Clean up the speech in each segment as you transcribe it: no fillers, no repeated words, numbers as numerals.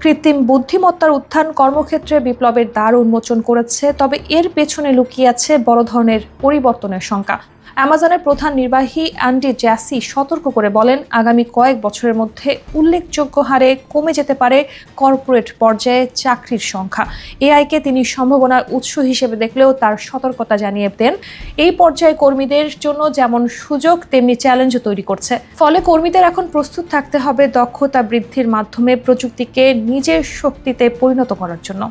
কৃত্রিম বুদ্ধিমত্তার উত্থান কর্মক্ষেত্রে বিপ্লবের দ্বার উন্মোচন করেছে, তবে এর পেছনে লুকিয়ে আছে বড় ধরনের পরিবর্তনের শঙ্কা। অ্যামাজনের প্রধান নির্বাহী অ্যান্ডি জ্যাসি সতর্ক করে বলেন, আগামী কয়েক বছরের মধ্যে উল্লেখযোগ্য হারে কমে যেতে পারে কর্পোরেট পর্যায়ে চাকরির সংখ্যা। এআইকে তিনি সম্ভাবনার উৎস হিসেবে দেখলেও তার সতর্কতা জানিয়ে দেন, এই পর্যায়ে কর্মীদের জন্য যেমন সুযোগ তেমনি চ্যালেঞ্জও তৈরি করছে। ফলে কর্মীদের এখন প্রস্তুত থাকতে হবে দক্ষতা বৃদ্ধির মাধ্যমে প্রযুক্তিকে নিজের শক্তিতে পরিণত করার জন্য।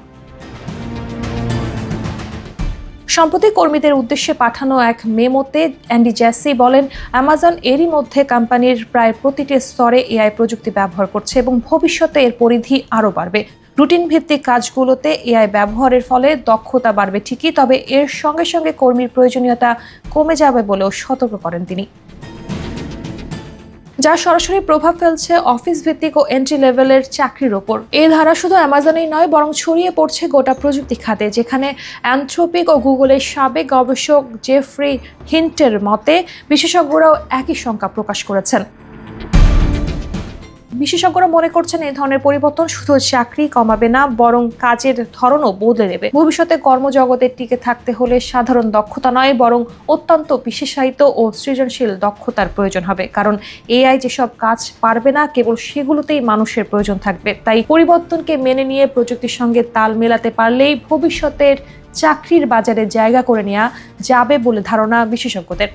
সম্প্রতি কর্মীদের উদ্দেশ্যে পাঠানো এক মেমোতে অ্যান্ডি জ্যাসি বলেন, অ্যামাজন এরই মধ্যে কোম্পানির প্রায় প্রতিটি স্তরে এআই প্রযুক্তি ব্যবহার করছে এবং ভবিষ্যতে এর পরিধি আরও বাড়বে। রুটিন ভিত্তিক কাজগুলোতে এআই ব্যবহারের ফলে দক্ষতা বাড়বে ঠিকই, তবে এর সঙ্গে সঙ্গে কর্মীর প্রয়োজনীয়তা কমে যাবে বলেও সতর্ক করেন তিনি, যা সরাসরি প্রভাব ফেলছে অফিস ভিত্তিক ও এন্ট্রি লেভেলের চাকরির ওপর। এই ধারা শুধু অ্যামাজনেই নয়, বরং ছড়িয়ে পড়ছে গোটা প্রযুক্তি খাতে, যেখানে অ্যানথ্রোপিক ও গুগলের সাবেক গবেষক জেফ্রি হিন্টের মতে বিশেষজ্ঞরাও একই শঙ্কা প্রকাশ করেছেন। বিশেষজ্ঞরা মনে করছেন, এই ধরনের পরিবর্তন শুধু চাকরি কমাবে না, বরং কাজের ধরনও বদলে দেবে। ভবিষ্যতে কর্মজগতে টিকে থাকতে হলে সাধারণ দক্ষতা নয়, বরং অত্যন্ত বিশেষায়িত ও সৃজনশীল দক্ষতার প্রয়োজন হবে। কারণ এআই যেসব কাজ পারবে না, কেবল সেগুলোতেই মানুষের প্রয়োজন থাকবে। তাই পরিবর্তনকে মেনে নিয়ে প্রযুক্তির সঙ্গে তাল মেলাতে পারলেই ভবিষ্যতের চাকরির বাজারে জায়গা করে নেওয়া যাবে বলে ধারণা বিশেষজ্ঞদের।